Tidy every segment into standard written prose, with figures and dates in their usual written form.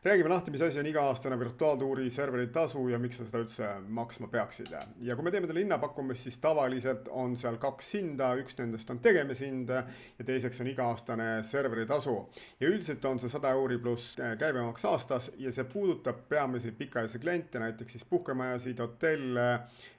Räägime lahti, mis asi on iga-aastane virtuaaltuuri serveri tasu ja miks sa seda üldse maksma peaksid. Ja kui me teeme talle hinnapakkumist, siis tavaliselt on seal kaks hinda, üks nendest on tegemishind ja teiseks on iga-aastane serveri tasu. Ja üldiselt on see 100 € pluss käibemaks aastas ja see puudutab peamisi pikaajalisi kliente, näiteks siis puhkemajasid, hotelle,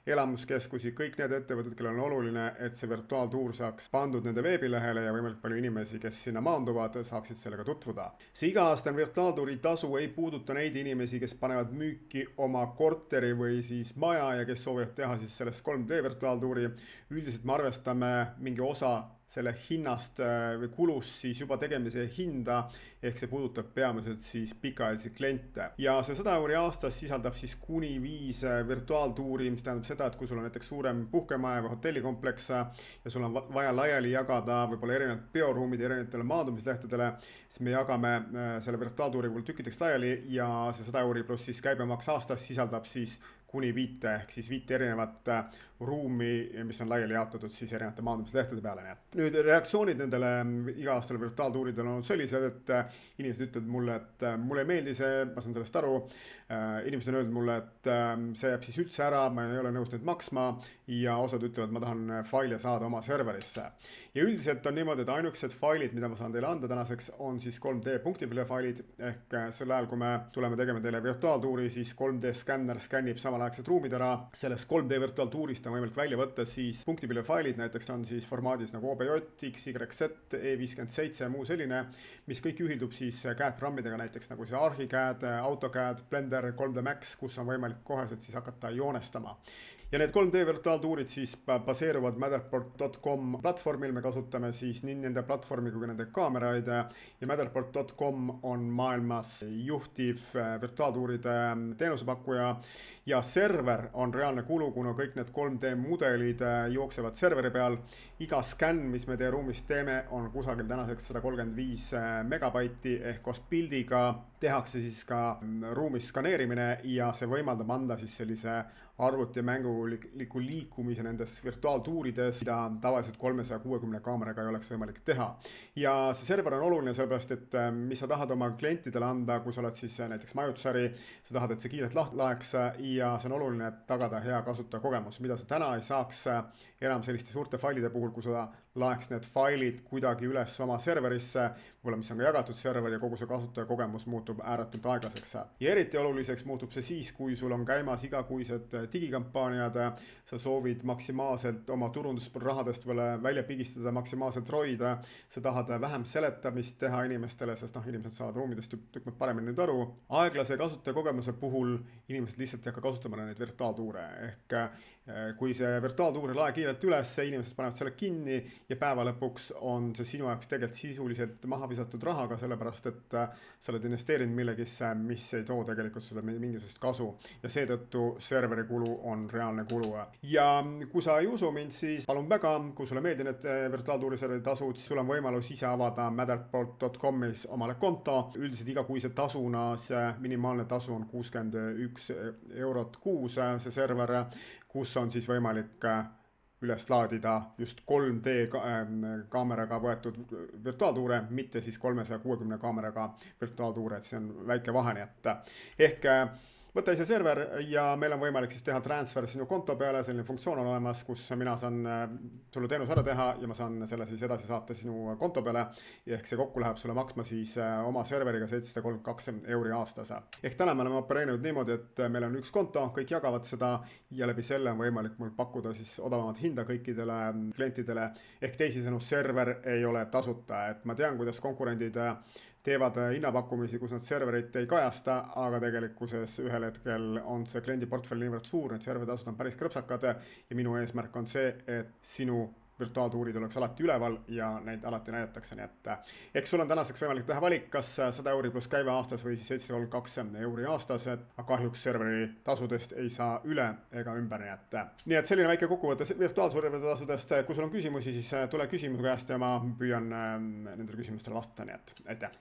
elamuskeskusi, kõik need ettevõtted, kellel on oluline, et see virtuaaltuur saaks pandud nende veebilehele ja võimalik palju inimesi, kes sinna maanduvad, saaksid sellega tutvuda. See iga-aastane virtuaaltuuri tasu ei puuduta neid inimesi, kes panevad müüki oma korteri või siis maja ja kes soovivad teha siis sellest 3D virtuaaltuuri. Üldiselt me arvestame mingi osa selle hinnast või kulust siis juba tegemise hinda, ehk see puudutab peamiselt siis pikaajalisi kliente. Ja see 100 € aastas sisaldab siis kuni 5 virtuaaltuuri, mis tähendab seda, et kui sul on näiteks suurem puhkemaja või hotellikompleks ja sul on vaja laiali jagada võib-olla erinevad bioruumid erinevatele maandumislehtedele, siis me jagame selle virtuaaltuuri puhul tükkideks laiali ja see 100 € pluss siis käibemaks aastas sisaldab siis kuni 5 ehk siis 5 erinevat ruumi, mis on laiali jaotatud siis erinevate maandumislehtede peale. Nüüd reaktsioonid nendele iga-aastale virtuaaltuuridele on sellised, et inimesed ütlevad mulle, et mulle ei meeldi see, ma saan sellest aru. Inimesed on öelnud mulle, et see jääb siis üldse ära, ma ei ole nõus nüüd maksma ja osad ütlevad, ma tahan faile saada oma serverisse. Ja üldiselt on niimoodi, et ainukesed failid, mida ma saan teile anda tänaseks, on siis 3D punktipilve failid ehk sel ajal, kui me tuleme tegema teile virtuaaltuuri, siis 3D skänner skännib samalaegselt ruumid ära. Sellest 3D virtuaaltuurist on võimalik välja võtta siis punktipilve failid, näiteks on siis formaadis nagu OBJ, XYZ, E57 ja muu selline, mis kõik ühildub siis CAD-programmidega, näiteks nagu see ArchiCAD, AutoCAD, Blender, 3D Max, kus on võimalik koheselt siis hakata joonestama. Ja need 3D virtuaaltuurid siis baseeruvad Matterport.com platvormil, me kasutame siis nii nende platvormi kui nende kaameraid ja Matterport.com on maailmas juhtiv virtuaaltuuride teenusepakkuja ja server on reaalne kulu, kuna kõik need 3D mudelid jooksevad serveri peal. Iga skänn, mis me teie ruumis teeme, on kusagil tänaseks 135 megabaiti ehk koos pildiga tehakse siis ka ruumis skaneerimine ja see võimaldab anda siis sellise arvuti ja mänguliku liikumise nendes virtuaaltuurides, mida tavaliselt 360 kaameraga ei oleks võimalik teha. Ja see server on oluline sellepärast, et mis sa tahad oma klientidele anda, kui sa oled siis näiteks majutusäri, sa tahad, et see kiirelt laeks ja see on oluline, et tagada hea kasutajakogemus, mida sa täna ei saaks enam selliste suurte failide puhul, kui sa laeks need failid kuidagi üles oma serverisse, võib-olla mis on ka jagatud server ja kogu see kasutajakogemus muutub ääretult aeglaseks. Ja eriti oluliseks muutub see siis, kui sul on käimas igakuised digikampaaniad, sa soovid maksimaalselt oma turundusrahadest välja pigistada, maksimaalselt roida, sa tahad vähem seletamist teha inimestele, sest inimesed saavad ruumidest tükk paremini nüüd aru. Aeglase kasutajakogemuse puhul inimesed lihtsalt ei hakka kasutama neid virtuaaltuure, ehk kui see virtuaaltuur ei lae kiirelt üles, inimesed panevad selle kinni ja päeva lõpuks on see sinu jaoks tegelikult sisuliselt maha visatud rahaga, sellepärast et sa oled investeerinud millegisse, mis ei too tegelikult sulle mingisugust kasu ja seetõttu serveri kulu on reaalne kulu. Ja kui sa ei usu mind, siis palun väga, kui sulle meeldib need virtuaaltuuri serveri tasud, siis sul on võimalus ise avada Matterport.comis omale konto. Üldiselt igakuise tasuna see minimaalne tasu on 61 € kuus, see server, kus on siis võimalik üles laadida just 3D kaameraga võetud virtuaaltuure, mitte siis 360 kaameraga virtuaaltuure, et see on väike vahe, nii et ehk võta ise server ja meil on võimalik siis teha transfer sinu konto peale, selline funktsioon on olemas, kus mina saan sulle teenus ära teha ja ma saan selle siis edasi saata sinu konto peale, ehk see kokku läheb sulle maksma siis oma serveriga 732 € aastas. Ehk täna me oleme opereerinud niimoodi, et meil on üks konto, kõik jagavad seda ja läbi selle on võimalik mul pakkuda siis odavamat hinda kõikidele klientidele, ehk teisisõnu server ei ole tasuta, et ma tean, kuidas konkurendid teevad hinnapakkumisi, kus nad serverit ei kajasta, aga tegelikkuses ühel hetkel on see kliendi portfell niivõrd suur, need serveritasud on päris krõpsakad ja minu eesmärk on see, et sinu virtuaaltuurid oleks alati üleval ja neid alati näidatakse, nii et eks sul on tänaseks võimalik teha valik, kas 100 € pluss käive aastas või siis 732 € aastas, aga kahjuks serveri tasudest ei saa üle ega ümber, nii et selline väike kokkuvõte virtuaalserveri tasudest. Kui sul on küsimusi, siis tule küsimuse käest ja ma püüan nendele küsimustele vastata, nii et aitäh!